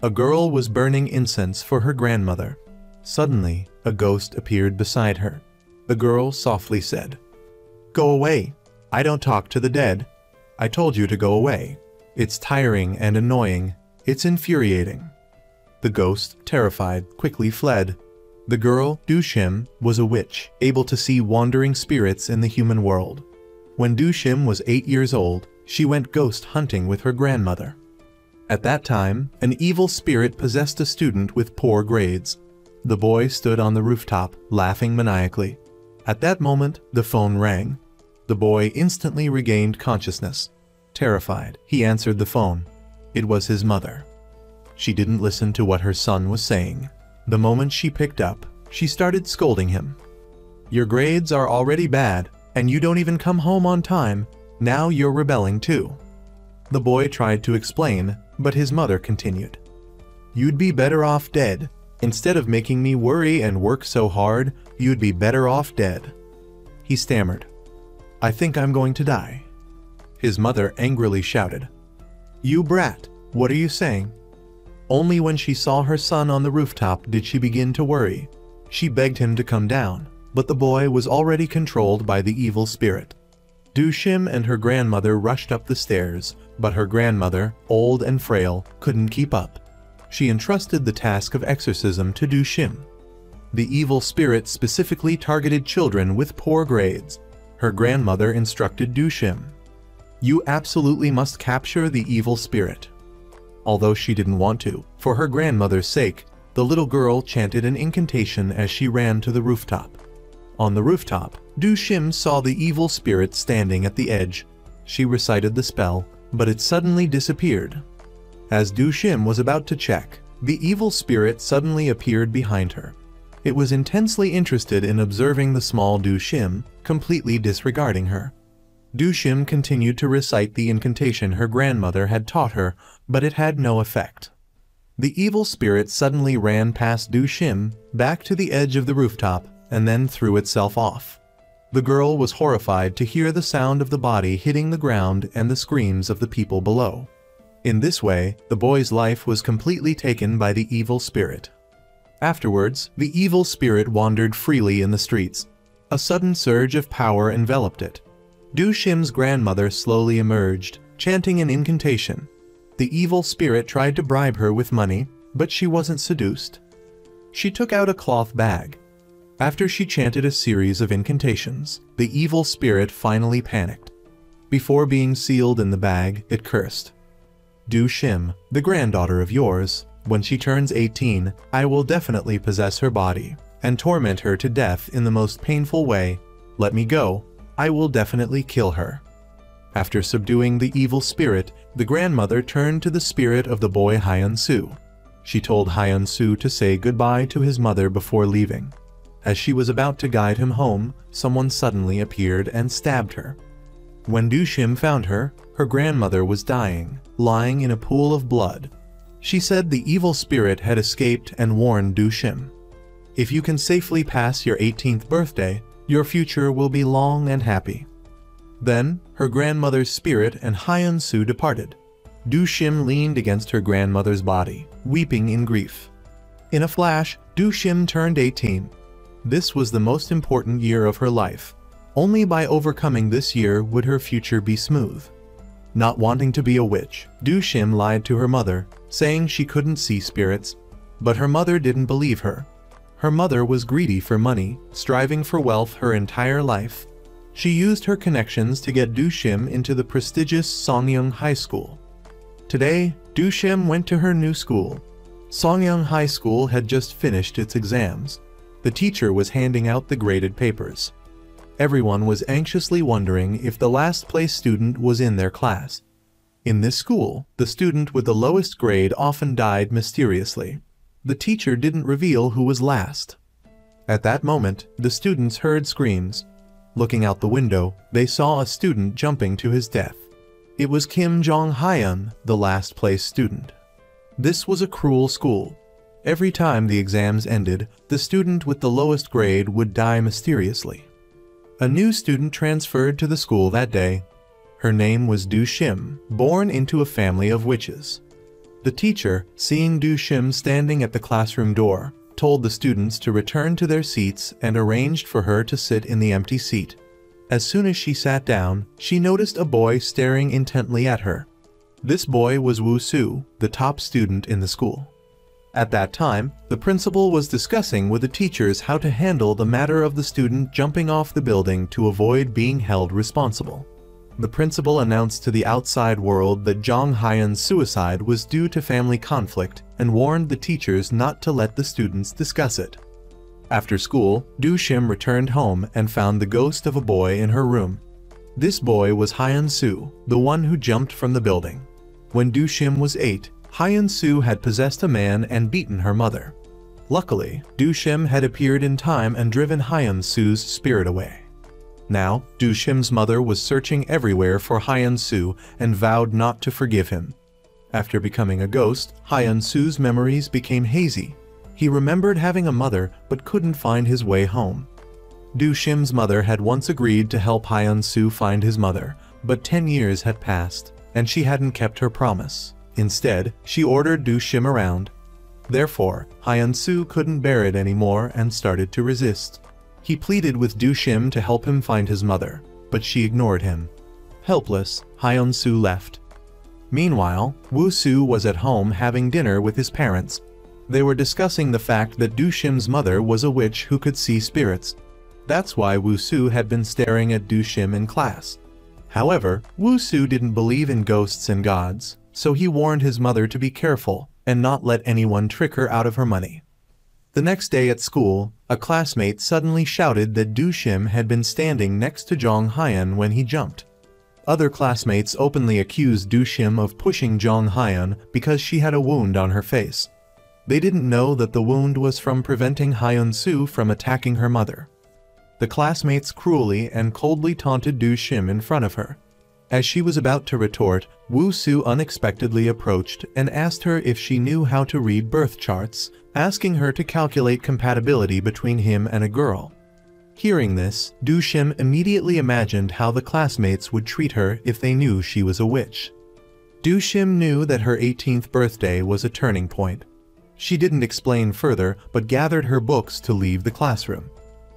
A girl was burning incense for her grandmother. Suddenly, a ghost appeared beside her. The girl softly said, "Go away. I don't talk to the dead. I told you to go away. It's tiring and annoying. It's infuriating." The ghost, terrified, quickly fled. The girl, Shim, was a witch, able to see wandering spirits in the human world. When Shim was 8 years old, she went ghost hunting with her grandmother. At that time, an evil spirit possessed a student with poor grades. The boy stood on the rooftop, laughing maniacally. At that moment, the phone rang. The boy instantly regained consciousness. Terrified, he answered the phone. It was his mother. She didn't listen to what her son was saying. The moment she picked up, she started scolding him. "Your grades are already bad, and you don't even come home on time. Now you're rebelling too." The boy tried to explain, but his mother continued. "You'd be better off dead. Instead of making me worry and work so hard, you'd be better off dead." He stammered, "I think I'm going to die." His mother angrily shouted, "You brat, what are you saying?" Only when she saw her son on the rooftop did she begin to worry. She begged him to come down, but the boy was already controlled by the evil spirit. Shim and her grandmother rushed up the stairs, but her grandmother, old and frail, couldn't keep up. She entrusted the task of exorcism to Shim. The evil spirit specifically targeted children with poor grades. Her grandmother instructed Shim, "You absolutely must capture the evil spirit." Although she didn't want to, for her grandmother's sake, the little girl chanted an incantation as she ran to the rooftop. On the rooftop, Shim saw the evil spirit standing at the edge. She recited the spell, but it suddenly disappeared. As Shim was about to check, the evil spirit suddenly appeared behind her. It was intensely interested in observing the small Shim, completely disregarding her. Shim continued to recite the incantation her grandmother had taught her, but it had no effect. The evil spirit suddenly ran past Shim, back to the edge of the rooftop, and then threw itself off. The girl was horrified to hear the sound of the body hitting the ground and the screams of the people below. In this way, the boy's life was completely taken by the evil spirit. Afterwards, the evil spirit wandered freely in the streets. A sudden surge of power enveloped it. Shim's grandmother slowly emerged, chanting an incantation. The evil spirit tried to bribe her with money, but she wasn't seduced. She took out a cloth bag. After she chanted a series of incantations, the evil spirit finally panicked. Before being sealed in the bag, it cursed, "Shim, the granddaughter of yours, when she turns 18, I will definitely possess her body and torment her to death in the most painful way. Let me go. I will definitely kill her." After subduing the evil spirit, the grandmother turned to the spirit of the boy Hyun-soo. She told Hyun-soo to say goodbye to his mother before leaving. As she was about to guide him home, someone suddenly appeared and stabbed her. When Shim found her, her grandmother was dying, lying in a pool of blood. She said the evil spirit had escaped and warned Shim, "If you can safely pass your 18th birthday, your future will be long and happy." Then, her grandmother's spirit and Hyun-soo departed. Shim leaned against her grandmother's body, weeping in grief. In a flash, Shim turned 18. This was the most important year of her life. Only by overcoming this year would her future be smooth. Not wanting to be a witch, Shim lied to her mother, saying she couldn't see spirits. But her mother didn't believe her. Her mother was greedy for money, striving for wealth her entire life. She used her connections to get Shim into the prestigious Songyung High School. Today, Shim went to her new school. Songyung High School had just finished its exams. The teacher was handing out the graded papers. Everyone was anxiously wondering if the last place student was in their class. In this school, the student with the lowest grade often died mysteriously. The teacher didn't reveal who was last. At that moment, the students heard screams. Looking out the window, they saw a student jumping to his death. It was Kim Jong-hyun, the last place student. This was a cruel school. Every time the exams ended, the student with the lowest grade would die mysteriously. A new student transferred to the school that day. Her name was Shim, born into a family of witches. The teacher, seeing Du Shim standing at the classroom door, told the students to return to their seats and arranged for her to sit in the empty seat. As soon as she sat down, she noticed a boy staring intently at her. This boy was Wu Su, the top student in the school. At that time, the principal was discussing with the teachers how to handle the matter of the student jumping off the building to avoid being held responsible. The principal announced to the outside world that Zhang Haiyan's suicide was due to family conflict and warned the teachers not to let the students discuss it. After school, Du Shim returned home and found the ghost of a boy in her room. This boy was Haiyan Su, the one who jumped from the building. When Du Shim was 8, Haiyan Su had possessed a man and beaten her mother. Luckily, Du Shim had appeared in time and driven Haiyan Su's spirit away. Now, Du Shim's mother was searching everywhere for Haiyan Su and vowed not to forgive him. After becoming a ghost, Haiyan Su's memories became hazy. He remembered having a mother but couldn't find his way home. Du Shim's mother had once agreed to help Haiyan Su find his mother, but 10 years had passed, and she hadn't kept her promise. Instead, she ordered Du Shim around. Therefore, Haiyan Su couldn't bear it anymore and started to resist. He pleaded with Du Shim to help him find his mother, but she ignored him. Helpless, Haiyan Su left. Meanwhile, Wu Su was at home having dinner with his parents. They were discussing the fact that Du Shim's mother was a witch who could see spirits. That's why Wu Su had been staring at Du Shim in class. However, Wu Su didn't believe in ghosts and gods, so he warned his mother to be careful and not let anyone trick her out of her money. The next day at school, a classmate suddenly shouted that Du Shim had been standing next to Zhang Haiyan when he jumped. Other classmates openly accused Du Shim of pushing Zhang Haiyan because she had a wound on her face. They didn't know that the wound was from preventing Haiyan Su from attacking her mother. The classmates cruelly and coldly taunted Du Shim in front of her. As she was about to retort, Wu Su unexpectedly approached and asked her if she knew how to read birth charts, asking her to calculate compatibility between him and a girl. Hearing this, Du Shim immediately imagined how the classmates would treat her if they knew she was a witch. Du Shim knew that her 18th birthday was a turning point. She didn't explain further but gathered her books to leave the classroom.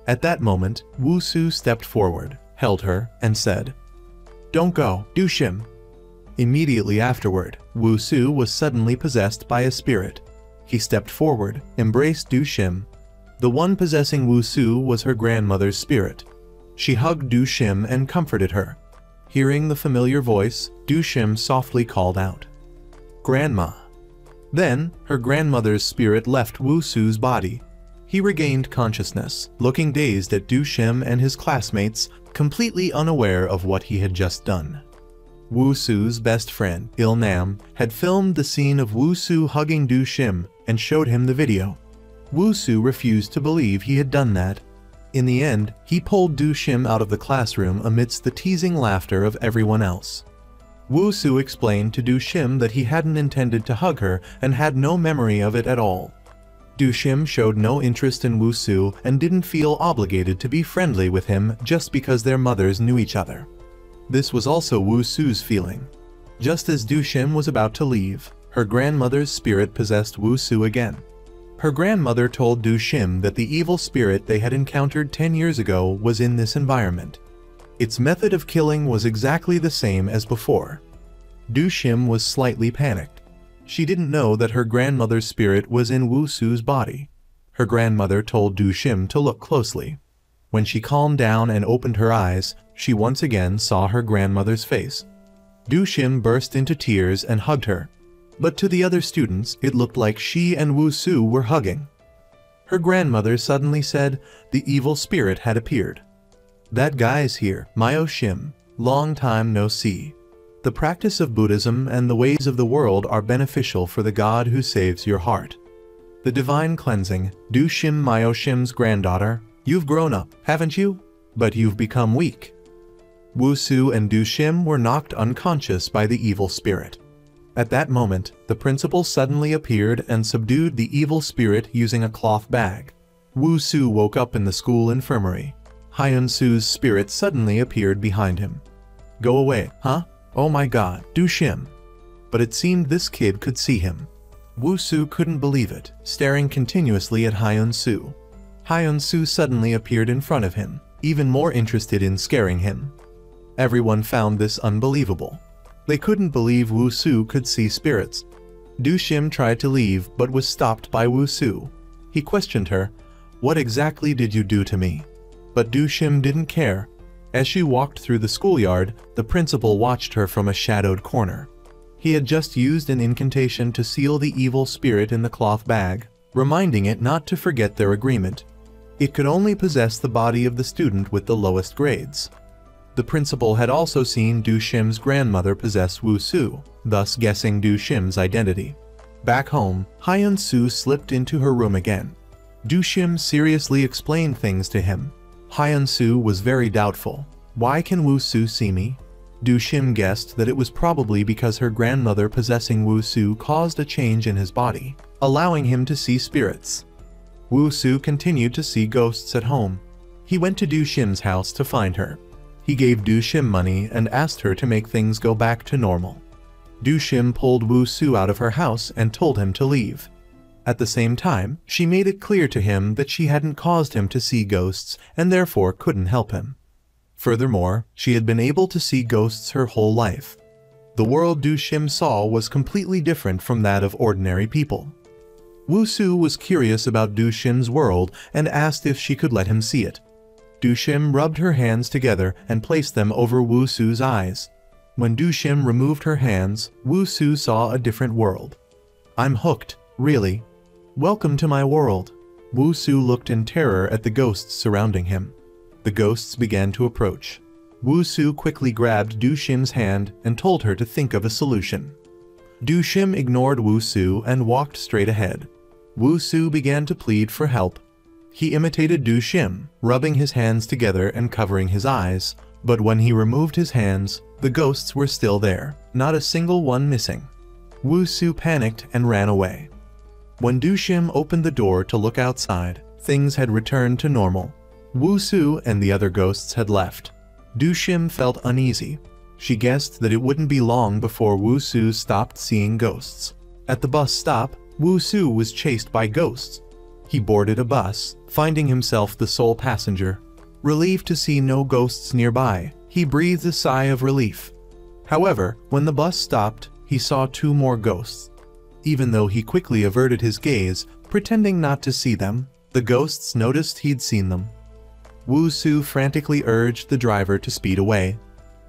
At that moment, Wu Su stepped forward, held her, and said, "Don't go, Du Shim." Immediately afterward, Wu Su was suddenly possessed by a spirit. He stepped forward, embraced Du Shim. The one possessing Wu Su was her grandmother's spirit. She hugged Du Shim and comforted her. Hearing the familiar voice, Du Shim softly called out, "Grandma." Then, her grandmother's spirit left Wu Su's body. He regained consciousness, looking dazed at Du Shim and his classmates, completely unaware of what he had just done. Wu Su's best friend, Il Nam, had filmed the scene of Wu Su hugging Du Shim and showed him the video. Wu Su refused to believe he had done that. In the end, he pulled Du Shim out of the classroom amidst the teasing laughter of everyone else. Wu Su explained to Du Shim that he hadn't intended to hug her and had no memory of it at all. Du Shim showed no interest in Wu Su and didn't feel obligated to be friendly with him just because their mothers knew each other. This was also Wu Su's feeling. Just as Du Shim was about to leave, her grandmother's spirit possessed Wu Su again. Her grandmother told Du Shim that the evil spirit they had encountered 10 years ago was in this environment. Its method of killing was exactly the same as before. Du Shim was slightly panicked. She didn't know that her grandmother's spirit was in Wu Su's body. Her grandmother told Du Shim to look closely. When she calmed down and opened her eyes, she once again saw her grandmother's face. Du Shim burst into tears and hugged her. But to the other students, it looked like she and Wu Su were hugging. Her grandmother suddenly said the evil spirit had appeared. "That guy's here, Myo Shim. Long time no see. The practice of Buddhism and the ways of the world are beneficial for the God who saves your heart. The divine cleansing, Du Shim Myo Shim's granddaughter, you've grown up, haven't you? But you've become weak." Wu Su and Du Shim were knocked unconscious by the evil spirit. At that moment, the principal suddenly appeared and subdued the evil spirit using a cloth bag. Wu Su woke up in the school infirmary. Haiyan Su's spirit suddenly appeared behind him. "Go away, huh? Oh my god, Du Shim." but it seemed this kid could see him. Woo-soo couldn't believe it, staring continuously at Hyun-soo. Hyun-soo suddenly appeared in front of him, even more interested in scaring him. Everyone found this unbelievable. They couldn't believe Woo-soo could see spirits. Do-shim tried to leave but was stopped by Woo-soo. He questioned her, "What exactly did you do to me?" But Do-shim didn't care. As she walked through the schoolyard, the principal watched her from a shadowed corner. He had just used an incantation to seal the evil spirit in the cloth bag, reminding it not to forget their agreement. It could only possess the body of the student with the lowest grades. The principal had also seen Do-shim's grandmother possess Woo-soo, thus guessing Do-shim's identity. Back home, Hyun-soo slipped into her room again. Do-shim seriously explained things to him. Hyun-soo was very doubtful. Why can Woo-soo see me? Do-shim guessed that it was probably because her grandmother possessing Woo-soo caused a change in his body, allowing him to see spirits. Woo-soo continued to see ghosts at home. He went to Do-shim's house to find her. He gave Do-shim money and asked her to make things go back to normal. Do-shim pulled Woo-soo out of her house and told him to leave. At the same time, she made it clear to him that she hadn't caused him to see ghosts and therefore couldn't help him. Furthermore, she had been able to see ghosts her whole life. The world Do-shim saw was completely different from that of ordinary people. Woo-soo was curious about Do-shim's world and asked if she could let him see it. Do-shim rubbed her hands together and placed them over Woo-soo's eyes. When Do-shim removed her hands, Woo-soo saw a different world. "I'm hooked, really. Welcome to my world." Woo-soo looked in terror at the ghosts surrounding him. The ghosts began to approach. Woo-soo quickly grabbed Do-shim's hand and told her to think of a solution. Do-shim ignored Woo-soo and walked straight ahead. Woo-soo began to plead for help. He imitated Do-shim, rubbing his hands together and covering his eyes, but when he removed his hands, the ghosts were still there, not a single one missing. Woo-soo panicked and ran away. When Do-shim opened the door to look outside, things had returned to normal. Woo-soo and the other ghosts had left. Do-shim felt uneasy. She guessed that it wouldn't be long before Woo-soo stopped seeing ghosts. At the bus stop, Woo-soo was chased by ghosts. He boarded a bus, finding himself the sole passenger. Relieved to see no ghosts nearby, he breathed a sigh of relief. However, when the bus stopped, he saw 2 more ghosts. Even though he quickly averted his gaze, pretending not to see them, the ghosts noticed he'd seen them. Woo-soo frantically urged the driver to speed away.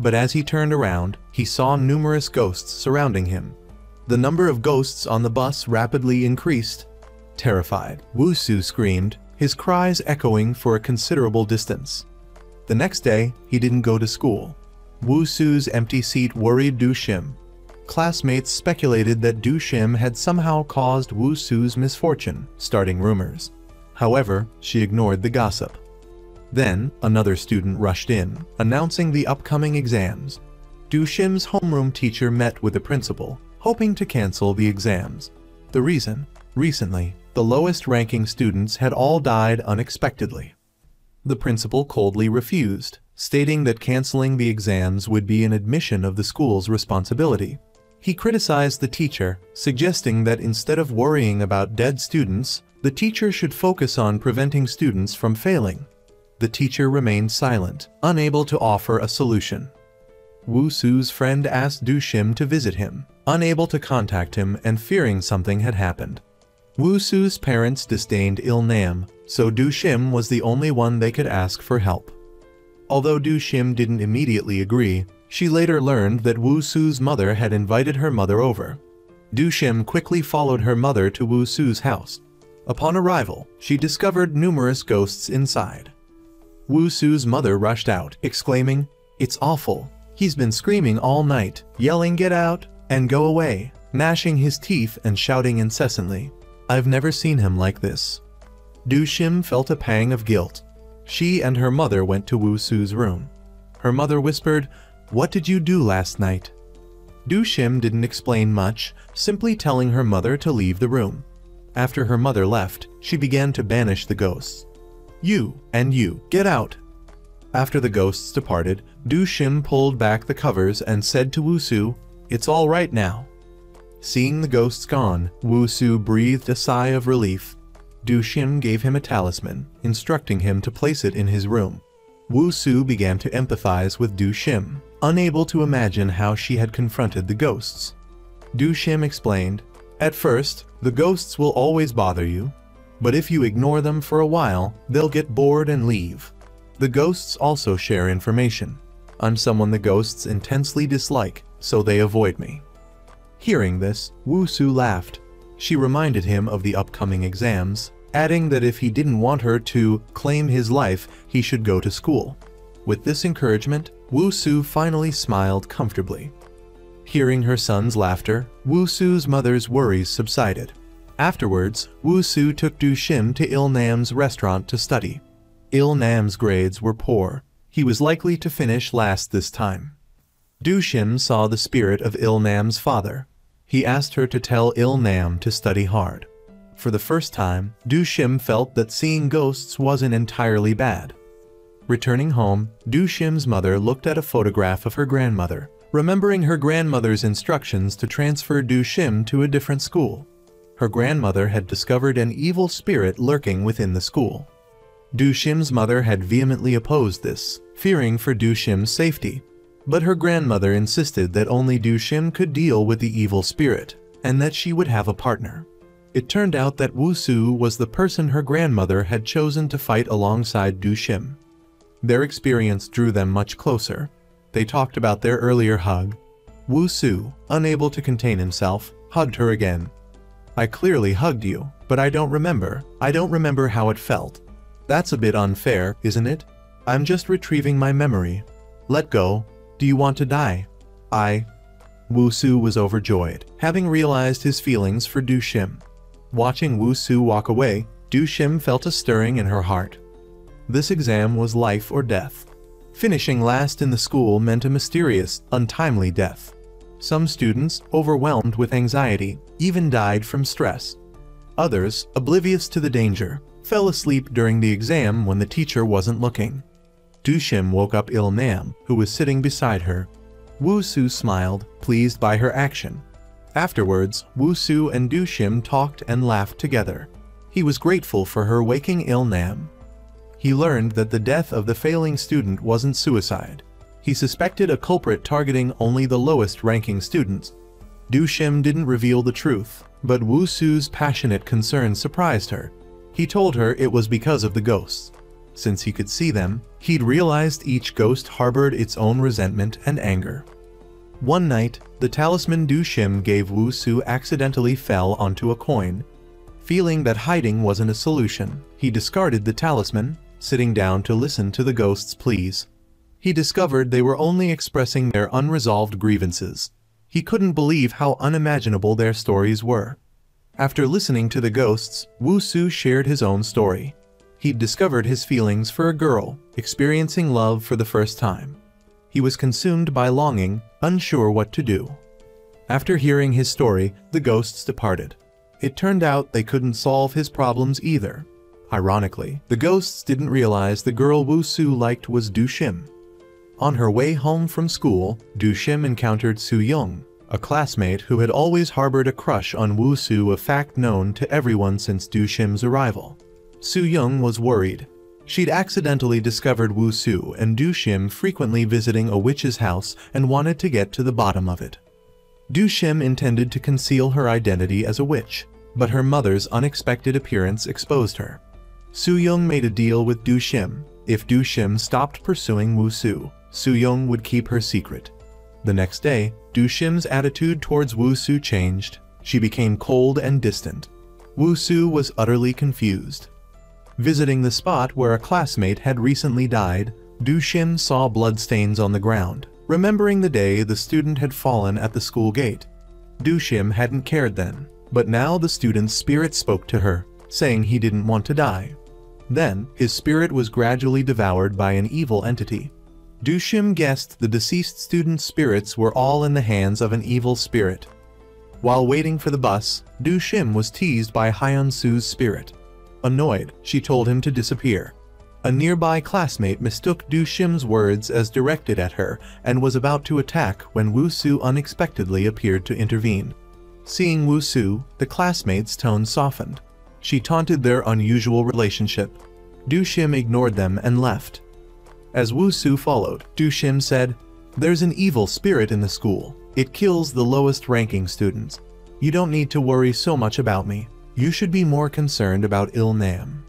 But as he turned around, he saw numerous ghosts surrounding him. The number of ghosts on the bus rapidly increased. Terrified, Woo-soo screamed, his cries echoing for a considerable distance. The next day, he didn't go to school. Woo-soo's empty seat worried Do-shim. Classmates speculated that Do-shim had somehow caused Woo-soo's misfortune, starting rumors. However, she ignored the gossip. Then, another student rushed in, announcing the upcoming exams. Do-shim's homeroom teacher met with the principal, hoping to cancel the exams. The reason? Recently, the lowest-ranking students had all died unexpectedly. The principal coldly refused, stating that canceling the exams would be an admission of the school's responsibility. He criticized the teacher, suggesting that instead of worrying about dead students, the teacher should focus on preventing students from failing. The teacher remained silent, unable to offer a solution. Woo-soo's friend asked Do-shim to visit him, unable to contact him and fearing something had happened. Woo-soo's parents disdained Il-nam, so Do-shim was the only one they could ask for help. Although Do-shim didn't immediately agree, she later learned that Woo-soo's mother had invited her mother over. Do-shim quickly followed her mother to Woo-soo's house. Upon arrival, she discovered numerous ghosts inside. Woo-soo's mother rushed out, exclaiming, "It's awful. He's been screaming all night, yelling 'Get out!' and 'Go away!' gnashing his teeth and shouting incessantly. I've never seen him like this." Do-shim felt a pang of guilt. She and her mother went to Woo-soo's room. Her mother whispered, "What did you do last night?" Do-shim didn't explain much, simply telling her mother to leave the room. After her mother left, she began to banish the ghosts. "You, and you, get out!" After the ghosts departed, Do-shim pulled back the covers and said to Woo-soo, "It's all right now." Seeing the ghosts gone, Wu-Su breathed a sigh of relief. Du Shim gave him a talisman, instructing him to place it in his room. Wu-Su began to empathize with Du Shim, unable to imagine how she had confronted the ghosts. Du Shim explained, "At first, the ghosts will always bother you, but if you ignore them for a while, they'll get bored and leave. The ghosts also share information. I'm someone the ghosts intensely dislike, so they avoid me." Hearing this, Wu-Su laughed. She reminded him of the upcoming exams, adding that if he didn't want her to claim his life, he should go to school. With this encouragement, Wu-Su finally smiled comfortably. Hearing her son's laughter, Wu-Su's mother's worries subsided. Afterwards, Wu-Su took Du Shim to Il-Nam's restaurant to study. Il-Nam's grades were poor. He was likely to finish last this time. Du Shim saw the spirit of Il-Nam's father. He asked her to tell Il-Nam to study hard. For the first time, Du Shim felt that seeing ghosts wasn't entirely bad. Returning home, Du Shim's mother looked at a photograph of her grandmother, remembering her grandmother's instructions to transfer Du Shim to a different school. Her grandmother had discovered an evil spirit lurking within the school. Du Shim's mother had vehemently opposed this, fearing for Du Shim's safety. But her grandmother insisted that only Du Shim could deal with the evil spirit, and that she would have a partner. It turned out that Wu-Su was the person her grandmother had chosen to fight alongside Du Shim. Their experience drew them much closer. They talked about their earlier hug. Wu-Su, unable to contain himself, hugged her again. "I clearly hugged you, but I don't remember how it felt. That's a bit unfair, isn't it? I'm just retrieving my memory. Let go. Do you want to die?" Wu-Su was overjoyed, having realized his feelings for Du Shim. Watching Wu-Su walk away, Du Shim felt a stirring in her heart. This exam was life or death. Finishing last in the school meant a mysterious, untimely death. Some students, overwhelmed with anxiety, even died from stress. Others, oblivious to the danger, fell asleep during the exam when the teacher wasn't looking. Du Shim woke up Il-Nam, who was sitting beside her. Wu-Su smiled, pleased by her action. Afterwards, Wu-Su and Du Shim talked and laughed together. He was grateful for her waking Il-Nam. He learned that the death of the failing student wasn't suicide. He suspected a culprit targeting only the lowest-ranking students. Du Shim didn't reveal the truth, but Wu-Su's passionate concern surprised her. He told her it was because of the ghosts. Since he could see them, he'd realized each ghost harbored its own resentment and anger. One night, the talisman Du Shim gave Wu-Su accidentally fell onto a coin. Feeling that hiding wasn't a solution, he discarded the talisman, sitting down to listen to the ghosts' pleas. He discovered they were only expressing their unresolved grievances. He couldn't believe how unimaginable their stories were. After listening to the ghosts, Wu-Su shared his own story. He'd discovered his feelings for a girl, experiencing love for the first time. He was consumed by longing, unsure what to do. After hearing his story, the ghosts departed. It turned out they couldn't solve his problems either. Ironically, the ghosts didn't realize the girl Wu-Su liked was Du Shim. On her way home from school, Du Shim encountered Su-Young, a classmate who had always harbored a crush on Wu-Su, a fact known to everyone since Du Shim's arrival. Su-Young was worried. She'd accidentally discovered Wu-Su and Du Shim frequently visiting a witch's house and wanted to get to the bottom of it. Du Shim intended to conceal her identity as a witch, but her mother's unexpected appearance exposed her. Su-Young made a deal with Du Shim. If Du Shim stopped pursuing Wu-Su, Su-Young would keep her secret. The next day, Du Shim's attitude towards Wu-Su changed. She became cold and distant. Wu-Su was utterly confused. Visiting the spot where a classmate had recently died, Du Shim saw bloodstains on the ground. Remembering the day the student had fallen at the school gate. Du Shim hadn't cared then, but now the student's spirit spoke to her, saying he didn't want to die. Then, his spirit was gradually devoured by an evil entity. Du Shim guessed the deceased student's spirits were all in the hands of an evil spirit. While waiting for the bus, Du Shim was teased by Hyun-Su's spirit. Annoyed, she told him to disappear. A nearby classmate mistook Du Shim's words as directed at her and was about to attack when Wu-Su unexpectedly appeared to intervene. Seeing Wu Su, the classmates' tone softened. She taunted their unusual relationship. Du Shim ignored them and left. As Wu Su followed, Du Shim said, "There's an evil spirit in the school. It kills the lowest-ranking students. You don't need to worry so much about me. You should be more concerned about Il Nam."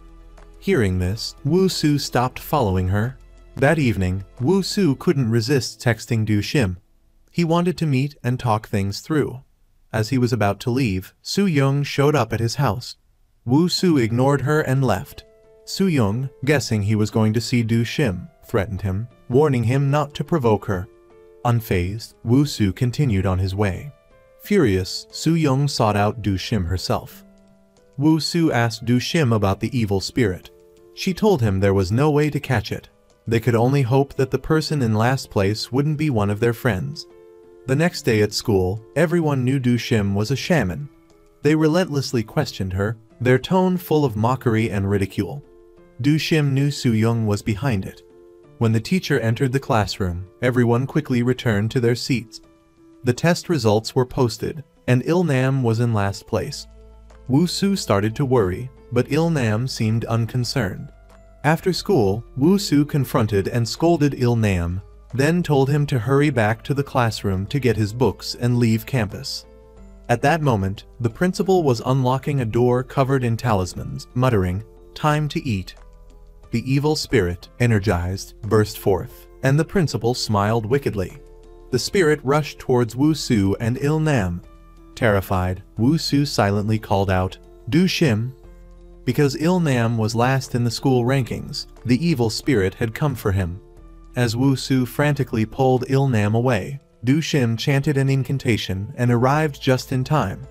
Hearing this, Wu Su stopped following her. That evening, Wu Su couldn't resist texting Du Shim. He wanted to meet and talk things through. As he was about to leave, Su Young showed up at his house. Wu Su ignored her and left. Su Young, guessing he was going to see Du Shim, threatened him, warning him not to provoke her. Unfazed, Wu Su continued on his way. Furious, Su Young sought out Du Shim herself. Wu Su asked Du Shim about the evil spirit. She told him there was no way to catch it. They could only hope that the person in last place wouldn't be one of their friends. The next day at school, everyone knew Du Shim was a shaman. They relentlessly questioned her, their tone full of mockery and ridicule. Du Shim knew Su Young was behind it. When the teacher entered the classroom, everyone quickly returned to their seats. The test results were posted, and Il Nam was in last place. Wu Su started to worry, but Il Nam seemed unconcerned. After school, Wu Su confronted and scolded Il Nam, then told him to hurry back to the classroom to get his books and leave campus. At that moment, the principal was unlocking a door covered in talismans, muttering, "Time to eat." The evil spirit, energized, burst forth, and the principal smiled wickedly. The spirit rushed towards Wu Su and Il Nam. Terrified, Wu Su silently called out, "Du Shim." Because Il Nam was last in the school rankings, the evil spirit had come for him. As Wu Su frantically pulled Il Nam away, Du Shim chanted an incantation and arrived just in time.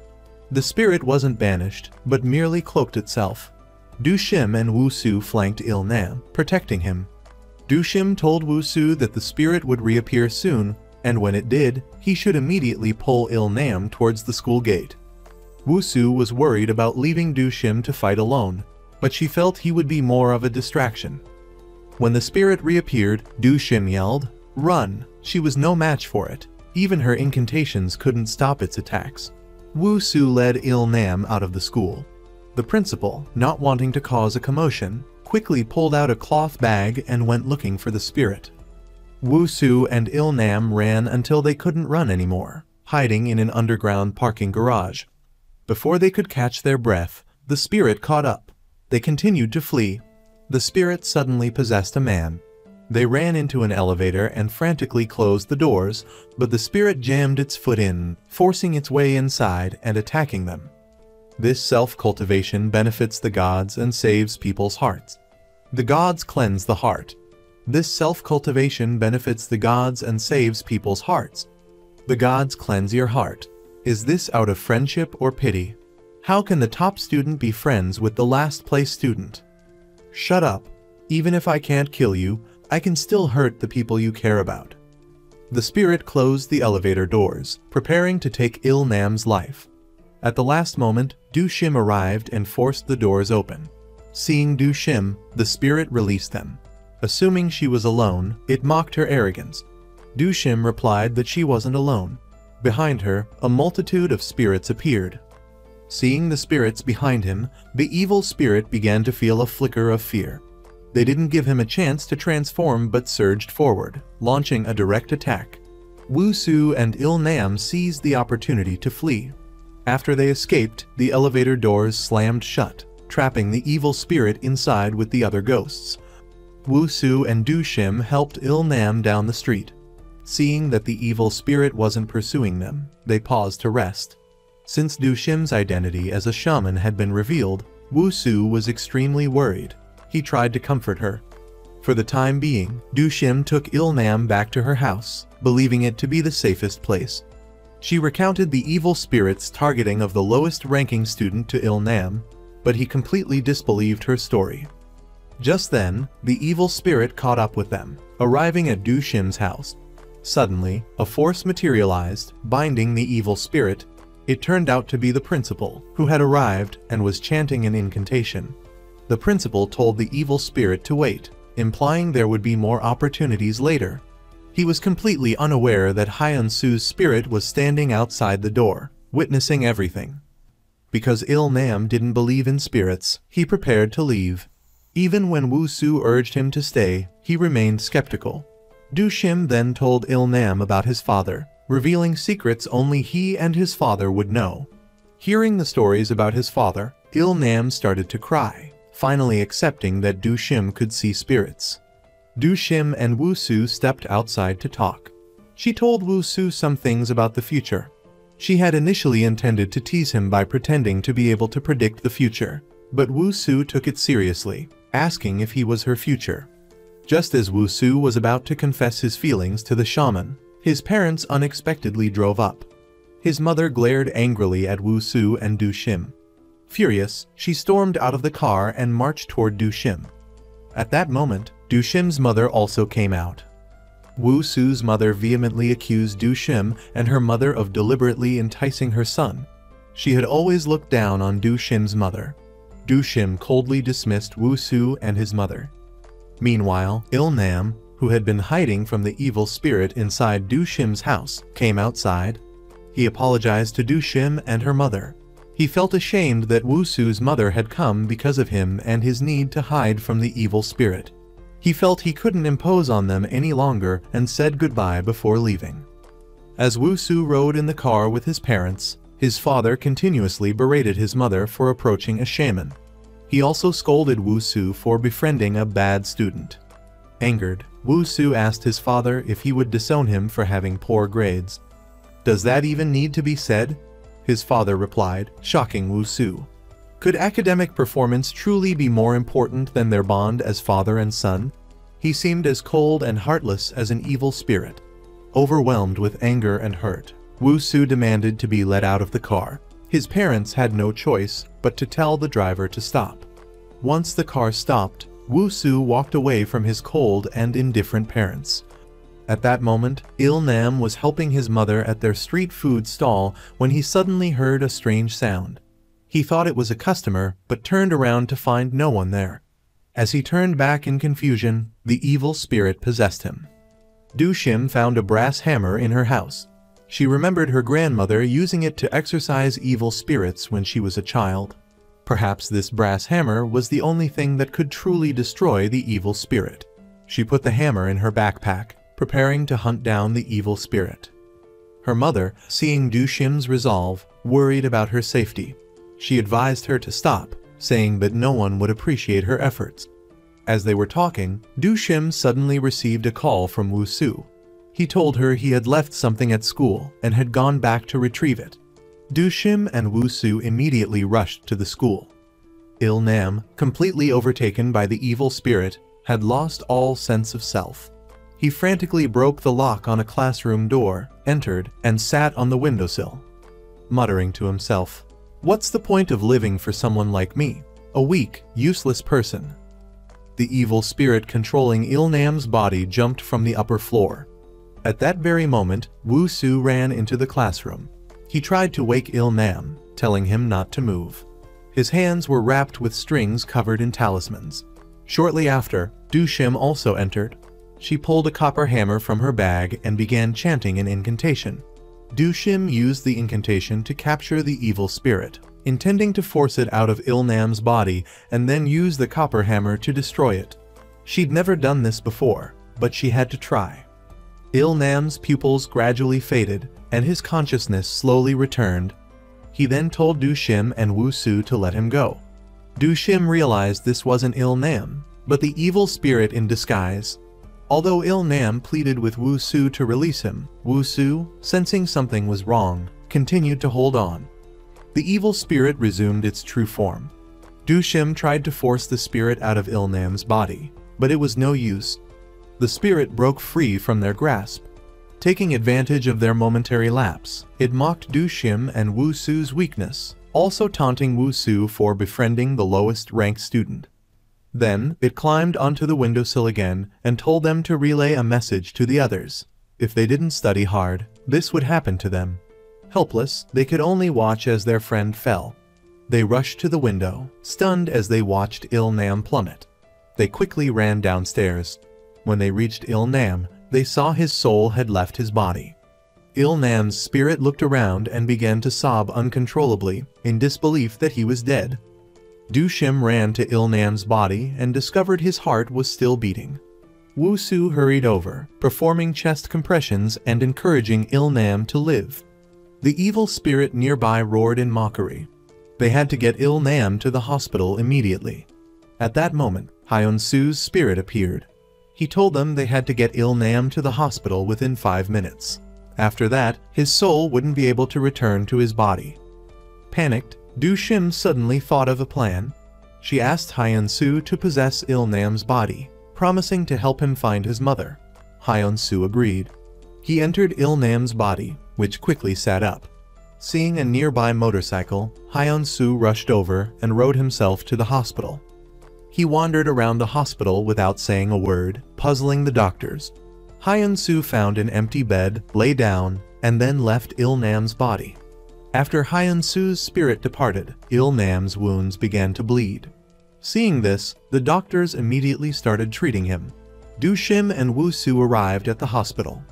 The spirit wasn't banished, but merely cloaked itself. Du Shim and Wu Su flanked Il Nam, protecting him. Du Shim told Wu Su that the spirit would reappear soon, and when it did, he should immediately pull Il Nam towards the school gate. Wu Su was worried about leaving Du Shim to fight alone, but she felt he would be more of a distraction. When the spirit reappeared, Du Shim yelled, "Run!" She was no match for it. Even her incantations couldn't stop its attacks. Wu Su led Il Nam out of the school. The principal, not wanting to cause a commotion, quickly pulled out a cloth bag and went looking for the spirit. Wu Su and Il Nam ran until they couldn't run anymore, hiding in an underground parking garage. Before they could catch their breath, the spirit caught up. They continued to flee. The spirit suddenly possessed a man. They ran into an elevator and frantically closed the doors, but the spirit jammed its foot in, forcing its way inside and attacking them. This self-cultivation benefits the gods and saves people's hearts. The gods cleanse the heart. This self-cultivation benefits the gods and saves people's hearts. The gods cleanse your heart. Is this out of friendship or pity? How can the top student be friends with the last place student? Shut up. Even if I can't kill you, I can still hurt the people you care about. The spirit closed the elevator doors, preparing to take Il Nam's life. At the last moment, Du Shim arrived and forced the doors open. Seeing Du Shim, the spirit released them. Assuming she was alone, it mocked her arrogance. Du Shim replied that she wasn't alone. Behind her, a multitude of spirits appeared. Seeing the spirits behind him, the evil spirit began to feel a flicker of fear. They didn't give him a chance to transform but surged forward, launching a direct attack. Wu Su and Il Nam seized the opportunity to flee. After they escaped, the elevator doors slammed shut, trapping the evil spirit inside with the other ghosts. Wu Su and Du Shim helped Il Nam down the street. Seeing that the evil spirit wasn't pursuing them, they paused to rest. Since Du Shim's identity as a shaman had been revealed, Wu Su was extremely worried. He tried to comfort her. For the time being, Du Shim took Il Nam back to her house, believing it to be the safest place. She recounted the evil spirit's targeting of the lowest-ranking student to Il Nam, but he completely disbelieved her story. Just then, the evil spirit caught up with them, arriving at Du Shim's house. Suddenly, a force materialized, binding the evil spirit. It turned out to be the principal, who had arrived and was chanting an incantation. The principal told the evil spirit to wait, implying there would be more opportunities later. He was completely unaware that Hyun Su's spirit was standing outside the door. witnessing everything. Because Il Nam didn't believe in spirits, he prepared to leave. Even when Wu Su urged him to stay, he remained skeptical. Du Shim then told Il Nam about his father, revealing secrets only he and his father would know. Hearing the stories about his father, Il Nam started to cry, finally accepting that Du Shim could see spirits. Du Shim and Wu Su stepped outside to talk. She told Wu Su some things about the future. She had initially intended to tease him by pretending to be able to predict the future, but Wu Su took it seriously, asking if he was her future. Just as Wu Su was about to confess his feelings to the shaman, his parents unexpectedly drove up. His mother glared angrily at Wu Su and Du Shim. Furious, she stormed out of the car and marched toward Du Shim. At that moment, Du Shim's mother also came out. Wu Su's mother vehemently accused Du Shim and her mother of deliberately enticing her son. She had always looked down on Du Shim's mother. Du Shim coldly dismissed Wu Su and his mother. Meanwhile, Il Nam, who had been hiding from the evil spirit inside Du Shim's house, came outside. He apologized to Du Shim and her mother. He felt ashamed that Wu Su's mother had come because of him and his need to hide from the evil spirit. He felt he couldn't impose on them any longer and said goodbye before leaving. As Wu Su rode in the car with his parents, his father continuously berated his mother for approaching a shaman. He also scolded Wu Su for befriending a bad student. Angered, Wu Su asked his father if he would disown him for having poor grades. "Does that even need to be said?" his father replied, shocking Wu Su. Could academic performance truly be more important than their bond as father and son? He seemed as cold and heartless as an evil spirit. Overwhelmed with anger and hurt, Wu Su demanded to be let out of the car. His parents had no choice but to tell the driver to stop. Once the car stopped, Wu Su walked away from his cold and indifferent parents. At that moment, Il Nam was helping his mother at their street food stall when he suddenly heard a strange sound. He thought it was a customer, but turned around to find no one there. As he turned back in confusion, the evil spirit possessed him. Du Shim found a brass hammer in her house. She remembered her grandmother using it to exorcise evil spirits when she was a child. Perhaps this brass hammer was the only thing that could truly destroy the evil spirit. She put the hammer in her backpack, preparing to hunt down the evil spirit. Her mother, seeing Du Shim's resolve, worried about her safety. She advised her to stop, saying that no one would appreciate her efforts. As they were talking, Du Shim suddenly received a call from Wu Su. He told her he had left something at school and had gone back to retrieve it. Du Shim and Wu Su immediately rushed to the school. Il Nam, completely overtaken by the evil spirit, had lost all sense of self. He frantically broke the lock on a classroom door, entered, and sat on the windowsill, muttering to himself, "What's the point of living for someone like me, a weak, useless person?" The evil spirit controlling Il Nam's body jumped from the upper floor. At that very moment, Wu Su ran into the classroom. He tried to wake Il Nam, telling him not to move. His hands were wrapped with strings covered in talismans. Shortly after, Du Shim also entered. She pulled a copper hammer from her bag and began chanting an incantation. Du Shim used the incantation to capture the evil spirit, intending to force it out of Il Nam's body and then use the copper hammer to destroy it. She'd never done this before, but she had to try. Il Nam's pupils gradually faded, and his consciousness slowly returned. He then told Du Shim and Wu Su to let him go. Du Shim realized this wasn't Il Nam, but the evil spirit in disguise. Although Il Nam pleaded with Wu Su to release him, Wu Su, sensing something was wrong, continued to hold on. The evil spirit resumed its true form. Du Shim tried to force the spirit out of Il Nam's body, but it was no use. The spirit broke free from their grasp. Taking advantage of their momentary lapse, it mocked Du Shim and Wu Su's weakness, also taunting Wu Su for befriending the lowest-ranked student. Then, it climbed onto the windowsill again and told them to relay a message to the others. If they didn't study hard, this would happen to them. Helpless, they could only watch as their friend fell. They rushed to the window, stunned as they watched Il Nam plummet. They quickly ran downstairs. When they reached Il Nam, they saw his soul had left his body. Il-Nam's spirit looked around and began to sob uncontrollably, in disbelief that he was dead. Shim ran to Il-Nam's body and discovered his heart was still beating. Wu-Su hurried over, performing chest compressions and encouraging Il-Nam to live. The evil spirit nearby roared in mockery. They had to get Il-Nam to the hospital immediately. At that moment, Hyun-Su's spirit appeared. He told them they had to get Il-Nam to the hospital within 5 minutes. After that, his soul wouldn't be able to return to his body. Panicked, Shim suddenly thought of a plan. She asked Hyun-Su to possess Il-Nam's body, promising to help him find his mother. Hyun-Su agreed. He entered Il-Nam's body, which quickly sat up. Seeing a nearby motorcycle, Hyun-Su rushed over and rode himself to the hospital. He wandered around the hospital without saying a word, puzzling the doctors. Hyun-Su found an empty bed, lay down, and then left Il-Nam's body. After Hyun-Su's spirit departed, Il-Nam's wounds began to bleed. Seeing this, the doctors immediately started treating him. Shim and Wu-Su arrived at the hospital.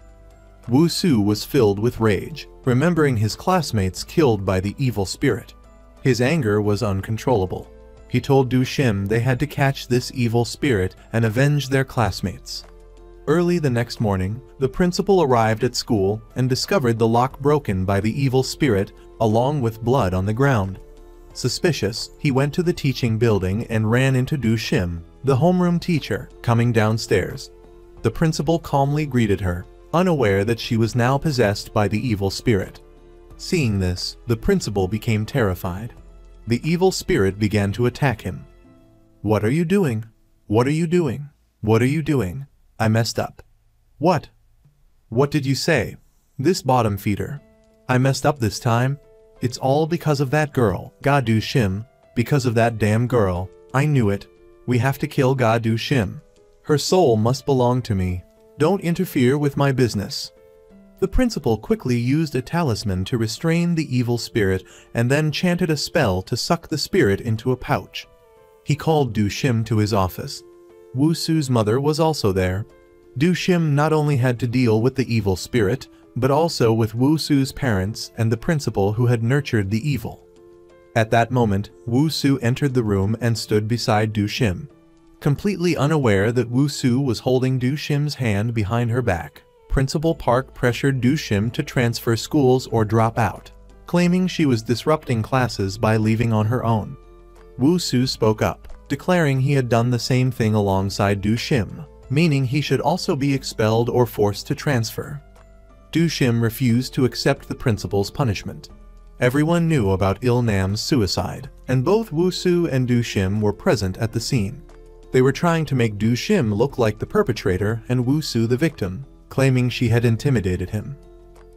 Wu-Su was filled with rage, remembering his classmates killed by the evil spirit. His anger was uncontrollable. He told Shim they had to catch this evil spirit and avenge their classmates. Early the next morning, the principal arrived at school and discovered the lock broken by the evil spirit, along with blood on the ground. Suspicious, he went to the teaching building and ran into Shim, the homeroom teacher, coming downstairs. The principal calmly greeted her, unaware that she was now possessed by the evil spirit. Seeing this, the principal became terrified. The evil spirit began to attack him. "What are you doing? What are you doing? What are you doing? I messed up." "What? What did you say?" "This bottom feeder. I messed up this time. It's all because of that girl, Shim. Because of that damn girl. I knew it. We have to kill Shim. Her soul must belong to me. Don't interfere with my business." The principal quickly used a talisman to restrain the evil spirit and then chanted a spell to suck the spirit into a pouch. He called Shim to his office. Wu-Su's mother was also there. Shim not only had to deal with the evil spirit, but also with Wu-Su's parents and the principal who had nurtured the evil. At that moment, Wu-Su entered the room and stood beside Shim. Completely unaware that Wu-Su was holding Shim's hand behind her back, Principal Park pressured Shim to transfer schools or drop out, claiming she was disrupting classes by leaving on her own. Wu-Su spoke up, declaring he had done the same thing alongside Shim, meaning he should also be expelled or forced to transfer. Shim refused to accept the principal's punishment. Everyone knew about Il-Nam's suicide, and both Wu-Su and Shim were present at the scene. They were trying to make Shim look like the perpetrator and Wu-Su the victim, claiming she had intimidated him.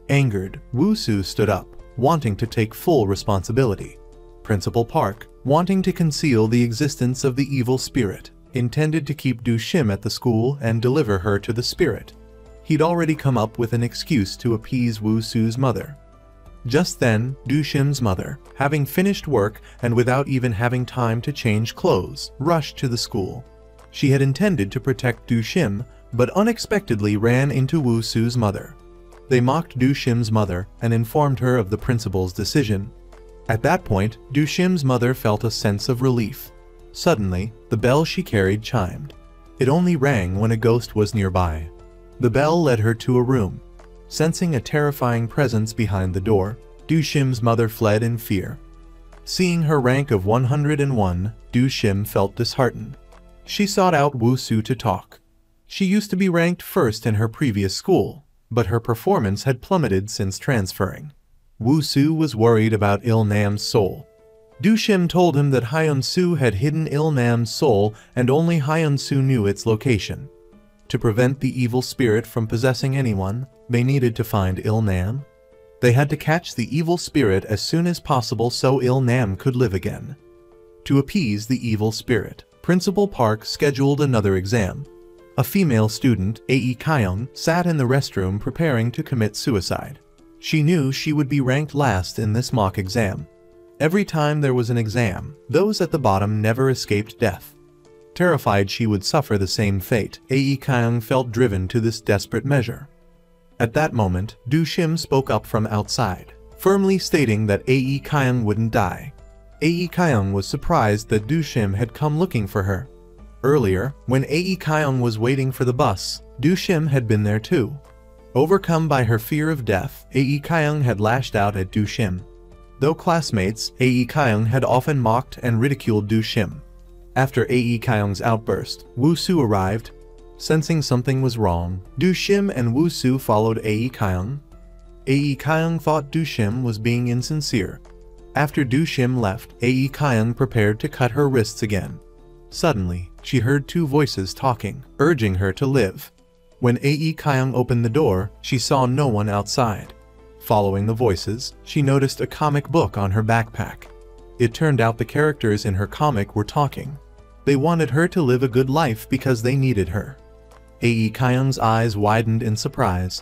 Angered, Wu-Su stood up, wanting to take full responsibility. Principal Park, wanting to conceal the existence of the evil spirit, intended to keep Shim at the school and deliver her to the spirit. He'd already come up with an excuse to appease Wu-Su's mother. Just then, Shim's mother, having finished work and without even having time to change clothes, rushed to the school. She had intended to protect Shim, but unexpectedly ran into Wu-Su's mother. They mocked Shim's mother and informed her of the principal's decision. At that point, Shim's mother felt a sense of relief. Suddenly, the bell she carried chimed. It only rang when a ghost was nearby. The bell led her to a room. Sensing a terrifying presence behind the door, Shim's mother fled in fear. Seeing her rank of 101, Shim felt disheartened. She sought out Wu-Su to talk. She used to be ranked first in her previous school, but her performance had plummeted since transferring. Wu-Su was worried about Il-Nam's soul. Shim told him that Hyun-Su had hidden Il-Nam's soul and only Hyun-Su knew its location. To prevent the evil spirit from possessing anyone, they needed to find Il-Nam. They had to catch the evil spirit as soon as possible so Il-Nam could live again. To appease the evil spirit, Principal Park scheduled another exam. A female student, Ae Kyung, sat in the restroom preparing to commit suicide. She knew she would be ranked last in this mock exam. Every time there was an exam, those at the bottom never escaped death. Terrified she would suffer the same fate, Ae Kyung felt driven to this desperate measure. At that moment, Du Shim spoke up from outside, firmly stating that Ae Kyung wouldn't die. Ae Kyung was surprised that Du Shim had come looking for her. Earlier, when Ae Kyung was waiting for the bus, Du Shim had been there too. Overcome by her fear of death, Ae Kyung had lashed out at Du Shim. Though classmates, Ae Kyung had often mocked and ridiculed Du Shim. After Ae Kyung's outburst, Woo Soo arrived. Sensing something was wrong, Du Shim and Woo Soo followed Ae Kyung. Ae Kyung thought Du Shim was being insincere. After Du Shim left, Ae Kyung prepared to cut her wrists again. Suddenly, she heard two voices talking, urging her to live. When Ae Kyung opened the door, she saw no one outside. Following the voices, she noticed a comic book on her backpack. It turned out the characters in her comic were talking. They wanted her to live a good life because they needed her. Ae Kyung's eyes widened in surprise.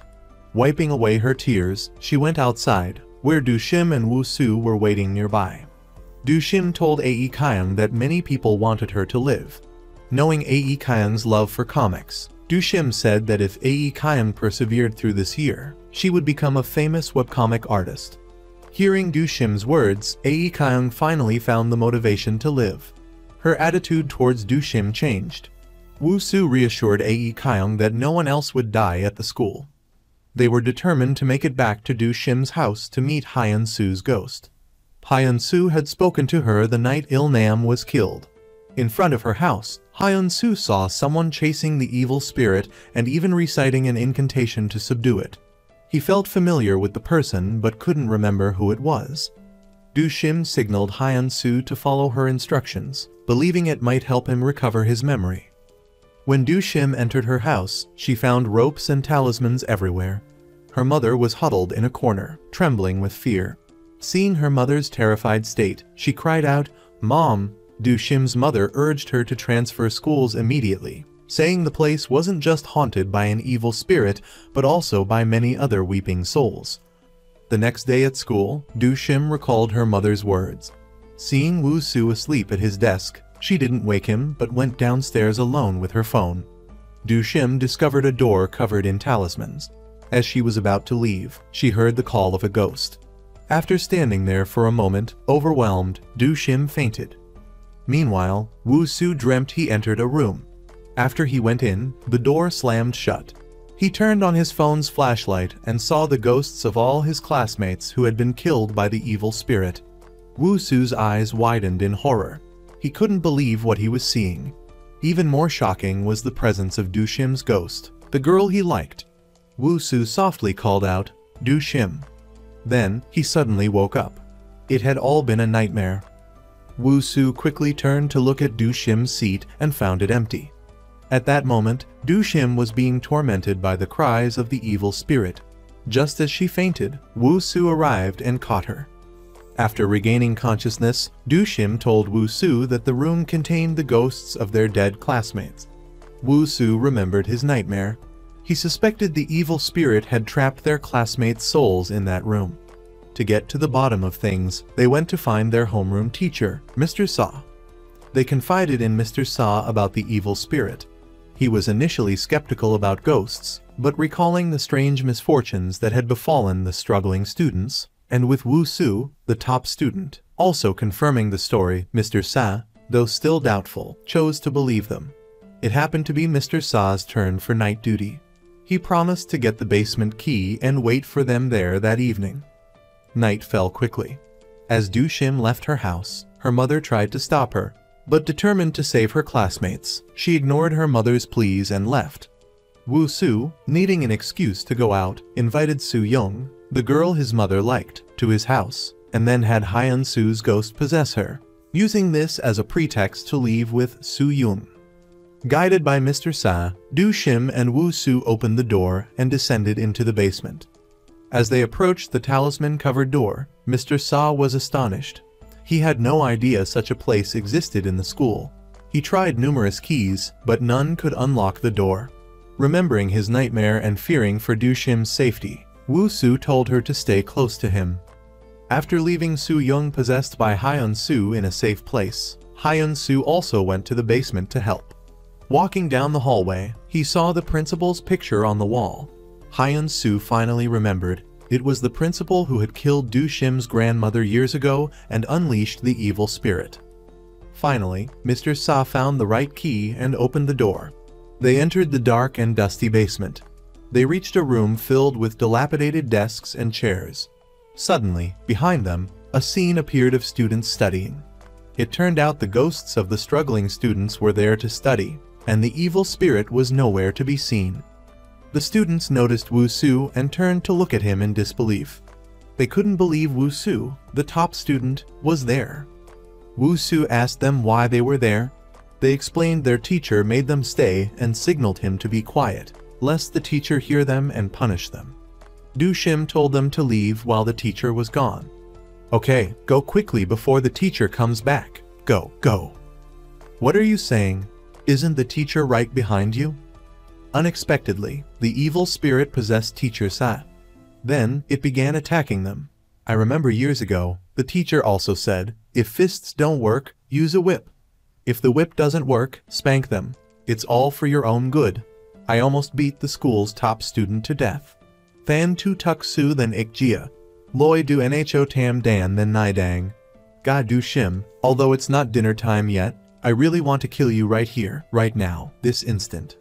Wiping away her tears, she went outside, where Du Shim and Woo Soo were waiting nearby. Du Shim told Ae Kyung that many people wanted her to live. Knowing Ae Kyung's love for comics, Du Shim said that if Ae Kyung persevered through this year, she would become a famous webcomic artist. Hearing Du Shim's words, Ae Kyung finally found the motivation to live. Her attitude towards Du Shim changed. Woo Soo reassured Ae Kyung that no one else would die at the school. They were determined to make it back to Du Shim's house to meet Hyun Soo's ghost. Hyun Soo had spoken to her the night Il Nam was killed. In front of her house, Hyun Soo saw someone chasing the evil spirit and even reciting an incantation to subdue it. He felt familiar with the person but couldn't remember who it was. Du Shim signaled Hyun Soo to follow her instructions, believing it might help him recover his memory. When Du Shim entered her house, she found ropes and talismans everywhere. Her mother was huddled in a corner, trembling with fear. Seeing her mother's terrified state, she cried out, "Mom!" Du Shim's mother urged her to transfer schools immediately, saying the place wasn't just haunted by an evil spirit, but also by many other weeping souls. The next day at school, Du Shim recalled her mother's words. Seeing Woo Soo asleep at his desk, she didn't wake him but went downstairs alone with her phone. Du Shim discovered a door covered in talismans. As she was about to leave, she heard the call of a ghost. After standing there for a moment, overwhelmed, Du Shim fainted. Meanwhile, Woo Soo dreamt he entered a room. After he went in, the door slammed shut. He turned on his phone's flashlight and saw the ghosts of all his classmates who had been killed by the evil spirit. Woo Soo's eyes widened in horror. He couldn't believe what he was seeing. Even more shocking was the presence of Du Shim's ghost, the girl he liked. Woo Soo softly called out, "Du Shim." Then, he suddenly woke up. It had all been a nightmare. Woo Soo quickly turned to look at Du Shim's seat and found it empty. At that moment, Du Shim was being tormented by the cries of the evil spirit. Just as she fainted, Woo Soo arrived and caught her. After regaining consciousness, Du Shim told Woo Soo that the room contained the ghosts of their dead classmates. Woo Soo remembered his nightmare. He suspected the evil spirit had trapped their classmates' souls in that room. To get to the bottom of things, they went to find their homeroom teacher, Mr. Sa. They confided in Mr. Sa about the evil spirit. He was initially skeptical about ghosts, but recalling the strange misfortunes that had befallen the struggling students, and with Woo Soo, the top student, also confirming the story, Mr. Sa, though still doubtful, chose to believe them. It happened to be Mr. Sa's turn for night duty. He promised to get the basement key and wait for them there that evening. Night fell quickly. As Du Shim left her house, her mother tried to stop her, but determined to save her classmates, she ignored her mother's pleas and left. Woo Soo, needing an excuse to go out, invited Soo Young, the girl his mother liked, to his house, and then had Hyun Soo's ghost possess her, using this as a pretext to leave with Soo Young. Guided by Mr. Sa, Du Shim and Woo Soo opened the door and descended into the basement. As they approached the talisman-covered door, Mr. Sa was astonished. He had no idea such a place existed in the school. He tried numerous keys, but none could unlock the door. Remembering his nightmare and fearing for Du Shim's safety, Woo Soo told her to stay close to him. After leaving Soo Young possessed by Hyun Soo in a safe place, Hyun Soo also went to the basement to help. Walking down the hallway, he saw the principal's picture on the wall. Hyun-soo finally remembered. It was the principal who had killed Du Shim's grandmother years ago and unleashed the evil spirit. Finally, Mr. Sa found the right key and opened the door. They entered the dark and dusty basement. They reached a room filled with dilapidated desks and chairs. Suddenly, behind them, a scene appeared of students studying. It turned out the ghosts of the struggling students were there to study, and the evil spirit was nowhere to be seen. The students noticed Woo-soo and turned to look at him in disbelief. They couldn't believe Woo-soo, the top student, was there. Woo-soo asked them why they were there. They explained their teacher made them stay and signaled him to be quiet, lest the teacher hear them and punish them. Du Shim told them to leave while the teacher was gone. Okay, go quickly before the teacher comes back. Go, go. What are you saying? Isn't the teacher right behind you? Unexpectedly, the evil spirit possessed Teacher Sa. Then, it began attacking them. I remember years ago, the teacher also said, if fists don't work, use a whip. If the whip doesn't work, spank them. It's all for your own good. I almost beat the school's top student to death. Than tu tuk su than ik jia. Loi du nho tam dan than nai dang. Ga Du Shim, although it's not dinner time yet, I really want to kill you right here, right now, this instant.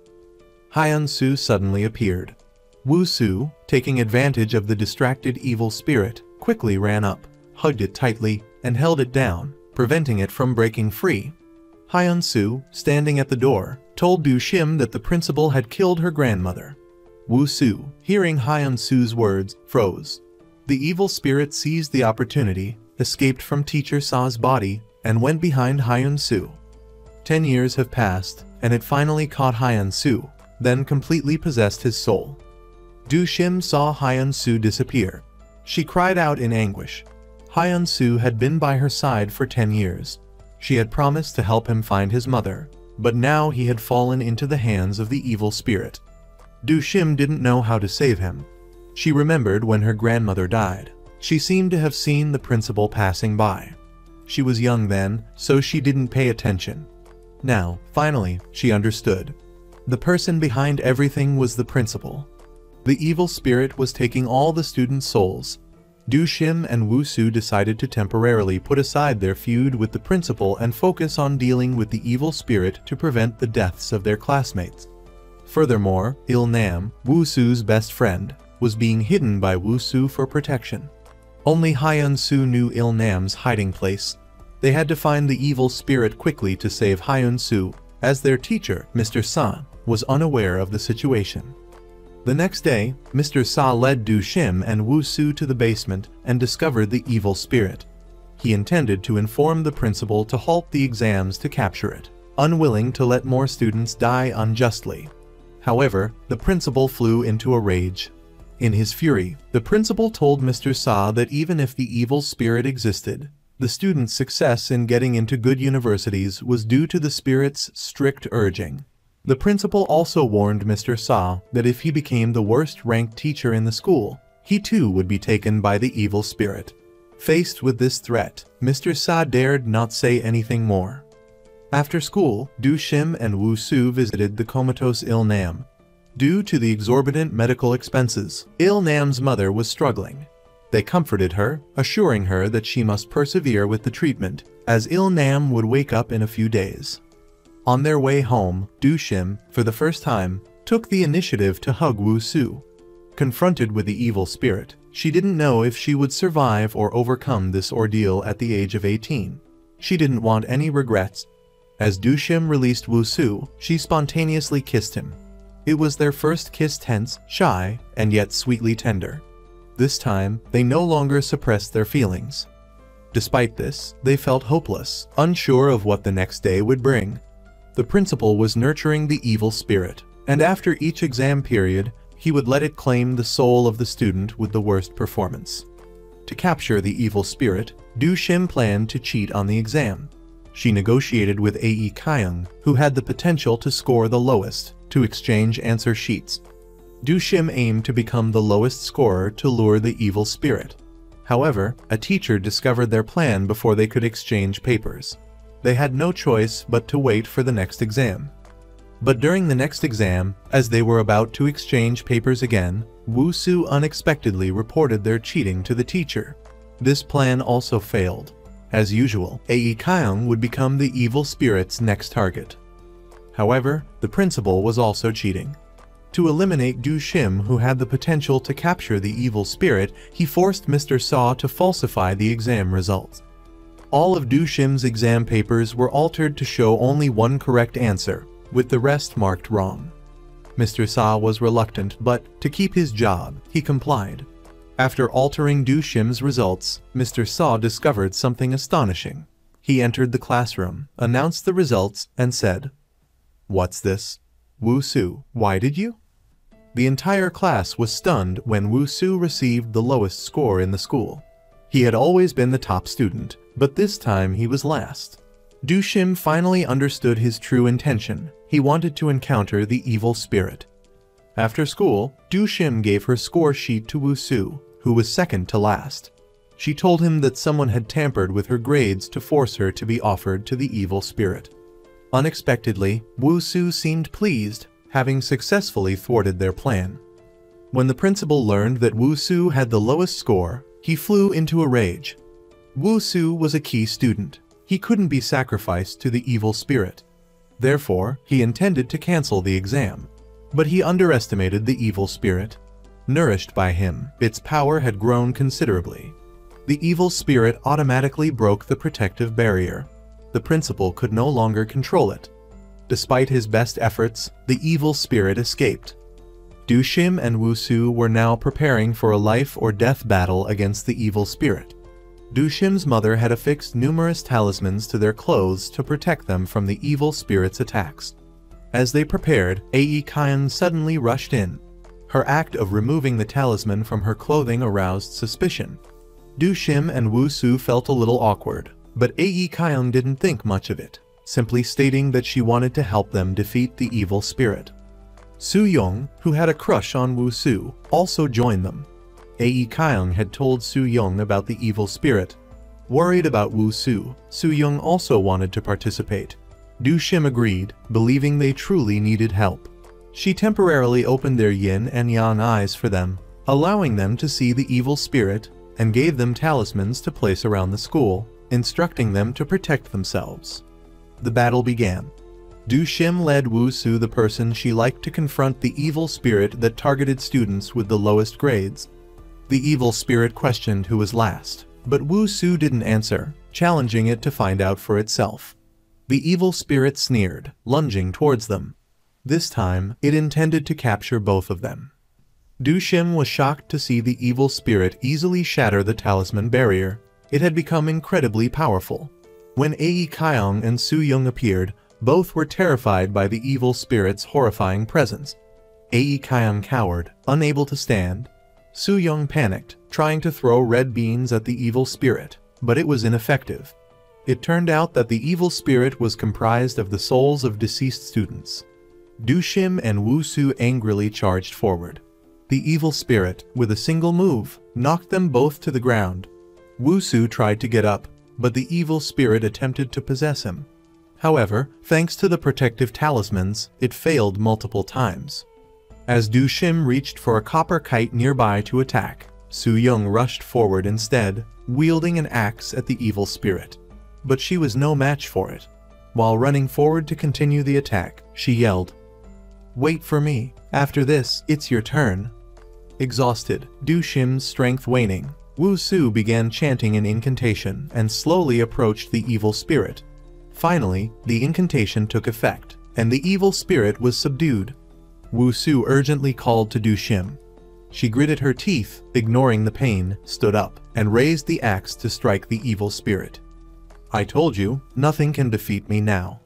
Hyun-soo suddenly appeared. Woo-soo, taking advantage of the distracted evil spirit, quickly ran up, hugged it tightly, and held it down, preventing it from breaking free. Hyun-soo, standing at the door, told Du Shim that the principal had killed her grandmother. Woo-soo, hearing Hyun-soo's words, froze. The evil spirit seized the opportunity, escaped from Teacher Sa's body, and went behind Hyun-soo. 10 years have passed, and it finally caught Hyun-soo, then completely possessed his soul. Du Shim saw Hyun-soo disappear. She cried out in anguish. Hyun-soo had been by her side for 10 years. She had promised to help him find his mother, but now he had fallen into the hands of the evil spirit. Du Shim didn't know how to save him. She remembered when her grandmother died. She seemed to have seen the principal passing by. She was young then, so she didn't pay attention. Now, finally, she understood. The person behind everything was the principal. The evil spirit was taking all the students' souls. Du Shim and Woo-soo decided to temporarily put aside their feud with the principal and focus on dealing with the evil spirit to prevent the deaths of their classmates. Furthermore, Il-nam, Woo-soo's best friend, was being hidden by Woo-soo for protection. Only Hyun-soo knew Il-nam's hiding place. They had to find the evil spirit quickly to save Hyun-soo, as their teacher, Mr. Sa, was unaware of the situation. The next day, Mr. Sa led Du Shim and Woo-soo to the basement and discovered the evil spirit. He intended to inform the principal to halt the exams to capture it, unwilling to let more students die unjustly. However, the principal flew into a rage. In his fury, the principal told Mr. Sa that even if the evil spirit existed, the students' success in getting into good universities was due to the spirit's strict urging. The principal also warned Mr. Sa that if he became the worst-ranked teacher in the school, he too would be taken by the evil spirit. Faced with this threat, Mr. Sa dared not say anything more. After school, Du Shim and Woo-soo visited the comatose Il-nam. Due to the exorbitant medical expenses, Il-nam's mother was struggling. They comforted her, assuring her that she must persevere with the treatment, as Il-nam would wake up in a few days. On their way home, Du Shim, for the first time, took the initiative to hug Woo-soo. Confronted with the evil spirit, she didn't know if she would survive or overcome this ordeal at the age of 18. She didn't want any regrets. As Du Shim released Woo-soo, she spontaneously kissed him. It was their first kiss, tense, shy, and yet sweetly tender. This time, they no longer suppressed their feelings. Despite this, they felt hopeless, unsure of what the next day would bring. The principal was nurturing the evil spirit, and after each exam period, he would let it claim the soul of the student with the worst performance. To capture the evil spirit, Du Shim planned to cheat on the exam. She negotiated with Ae Kyung, who had the potential to score the lowest, to exchange answer sheets. Du Shim aimed to become the lowest scorer to lure the evil spirit. However, a teacher discovered their plan before they could exchange papers. They had no choice but to wait for the next exam. But during the next exam, as they were about to exchange papers again, Wu Su unexpectedly reported their cheating to the teacher. This plan also failed. As usual, Ai Kyung would become the evil spirit's next target. However, the principal was also cheating. To eliminate Du Shim, who had the potential to capture the evil spirit, he forced Mr. Saw to falsify the exam results. All of Du Shim's exam papers were altered to show only one correct answer, with the rest marked wrong. Mr. Saw was reluctant, but to keep his job, he complied. After altering Du Shim's results, Mr. Saw discovered something astonishing. He entered the classroom, announced the results, and said, "What's this? Wu Su, why did you?" The entire class was stunned when Wu Su received the lowest score in the school. He had always been the top student, but this time he was last. Du Shim finally understood his true intention. He wanted to encounter the evil spirit. After school, Du Shim gave her score sheet to Wu Su, who was second to last. She told him that someone had tampered with her grades to force her to be offered to the evil spirit. Unexpectedly, Wu Su seemed pleased, having successfully thwarted their plan. When the principal learned that Wu Su had the lowest score, he flew into a rage. Wu Su was a key student. He couldn't be sacrificed to the evil spirit. Therefore, he intended to cancel the exam. But he underestimated the evil spirit. Nourished by him, its power had grown considerably. The evil spirit automatically broke the protective barrier. The principal could no longer control it. Despite his best efforts, the evil spirit escaped. Du Shim and Wu Su were now preparing for a life-or-death battle against the evil spirit. Du Shim's mother had affixed numerous talismans to their clothes to protect them from the evil spirit's attacks. As they prepared, Ai Kyung suddenly rushed in. Her act of removing the talisman from her clothing aroused suspicion. Du Shim and Wu Su felt a little awkward, but Ai Kyung didn't think much of it, simply stating that she wanted to help them defeat the evil spirit. Su Yong, who had a crush on Wu Su, also joined them. Ai Kyung had told Su Yong about the evil spirit. Worried about Wu Su, Su Yong also wanted to participate. Du Shim agreed, believing they truly needed help. She temporarily opened their yin and yang eyes for them, allowing them to see the evil spirit, and gave them talismans to place around the school, instructing them to protect themselves. The battle began. Du Shim led Wu Su, the person she liked, to confront the evil spirit that targeted students with the lowest grades. The evil spirit questioned who was last, but Wu Su didn't answer, challenging it to find out for itself. The evil spirit sneered, lunging towards them. This time, it intended to capture both of them. Du Shim was shocked to see the evil spirit easily shatter the talisman barrier. It had become incredibly powerful. When Ai Kyung and Su Young appeared, both were terrified by the evil spirit's horrifying presence. Ai Kyung cowered, unable to stand. Su Young panicked, trying to throw red beans at the evil spirit, but it was ineffective. It turned out that the evil spirit was comprised of the souls of deceased students. Du Shim and Wu Su angrily charged forward. The evil spirit, with a single move, knocked them both to the ground. Wu Su tried to get up, but the evil spirit attempted to possess him. However, thanks to the protective talismans, it failed multiple times. As Du Shim reached for a copper kite nearby to attack, Su Young rushed forward instead, wielding an axe at the evil spirit. But she was no match for it. While running forward to continue the attack, she yelled, "Wait for me. After this, it's your turn." Exhausted, Du Shim's strength waning, Wu Su began chanting an incantation and slowly approached the evil spirit. Finally, the incantation took effect, and the evil spirit was subdued. Wu Su urgently called to Du Shim. She gritted her teeth, ignoring the pain, stood up, and raised the axe to strike the evil spirit. "I told you, nothing can defeat me now."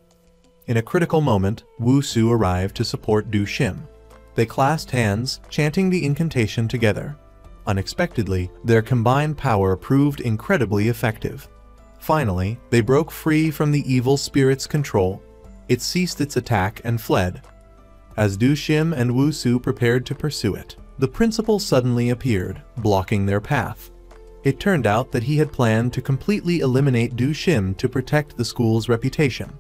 In a critical moment, Wu Su arrived to support Du Shim. They clasped hands, chanting the incantation together. Unexpectedly, their combined power proved incredibly effective. Finally, they broke free from the evil spirit's control. It ceased its attack and fled. As Du Shim and Wu Su prepared to pursue it, the principal suddenly appeared, blocking their path. It turned out that he had planned to completely eliminate Du Shim to protect the school's reputation.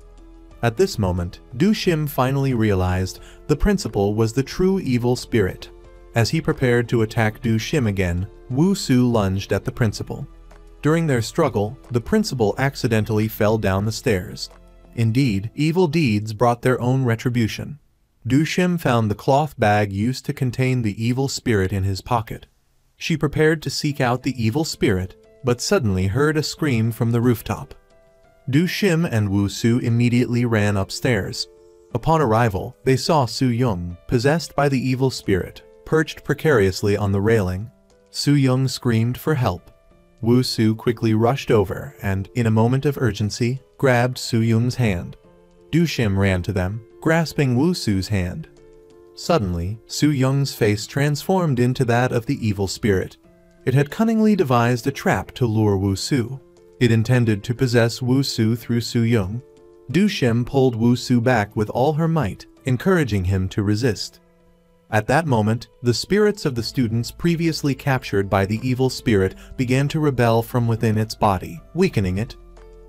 At this moment, Du Shim finally realized the principal was the true evil spirit. As he prepared to attack Du Shim again, Wu Su lunged at the principal. During their struggle, the principal accidentally fell down the stairs. Indeed, evil deeds brought their own retribution. Du Shim found the cloth bag used to contain the evil spirit in his pocket. She prepared to seek out the evil spirit, but suddenly heard a scream from the rooftop. Du Shim and Wu Su immediately ran upstairs. Upon arrival, they saw Su Yung, possessed by the evil spirit, perched precariously on the railing. Su Yung screamed for help. Wu Su quickly rushed over and, in a moment of urgency, grabbed Su Yung's hand. Du Shim ran to them, grasping Wu Su's hand. Suddenly, Su Yung's face transformed into that of the evil spirit. It had cunningly devised a trap to lure Wu Su. It intended to possess Wu Su through Su Yung. Du Shim pulled Wu Su back with all her might, encouraging him to resist. At that moment, the spirits of the students previously captured by the evil spirit began to rebel from within its body, weakening it.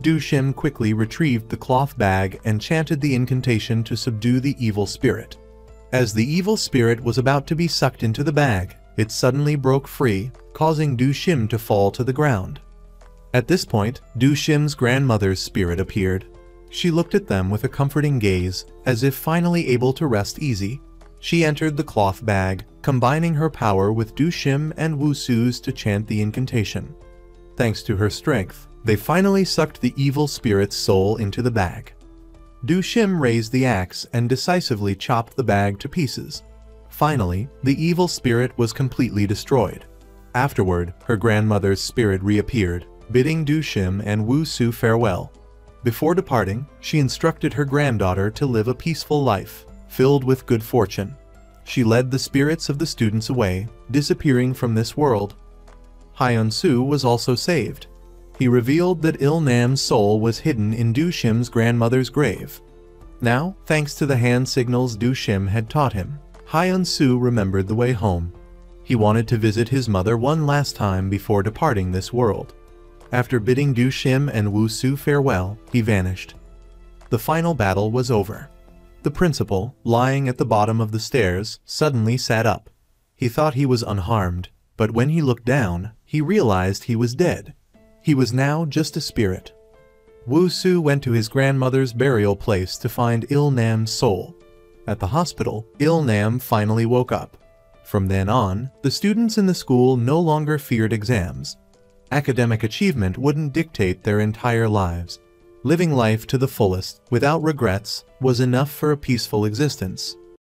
Du Shim quickly retrieved the cloth bag and chanted the incantation to subdue the evil spirit. As the evil spirit was about to be sucked into the bag, it suddenly broke free, causing Du Shim to fall to the ground. At this point, Du Shim's grandmother's spirit appeared. She looked at them with a comforting gaze, as if finally able to rest easy. She entered the cloth bag, combining her power with Du Shim and Wu Su's to chant the incantation. Thanks to her strength, they finally sucked the evil spirit's soul into the bag. Du Shim raised the axe and decisively chopped the bag to pieces. Finally, the evil spirit was completely destroyed. Afterward, her grandmother's spirit reappeared, bidding Du Shim and Wu Su farewell. Before departing, she instructed her granddaughter to live a peaceful life, filled with good fortune. She led the spirits of the students away, disappearing from this world. Hyun-Soo was also saved. He revealed that Il-Nam's soul was hidden in Du Shim's grandmother's grave. Now, thanks to the hand signals Du Shim had taught him, Hyun-Soo remembered the way home. He wanted to visit his mother one last time before departing this world. After bidding Du Shim and Wu Su farewell, he vanished. The final battle was over. The principal, lying at the bottom of the stairs, suddenly sat up. He thought he was unharmed, but when he looked down, he realized he was dead. He was now just a spirit. Wu Su went to his grandmother's burial place to find Il-Nam's soul. At the hospital, Il-Nam finally woke up. From then on, the students in the school no longer feared exams. Academic achievement wouldn't dictate their entire lives. Living life to the fullest, without regrets, was enough for a peaceful existence.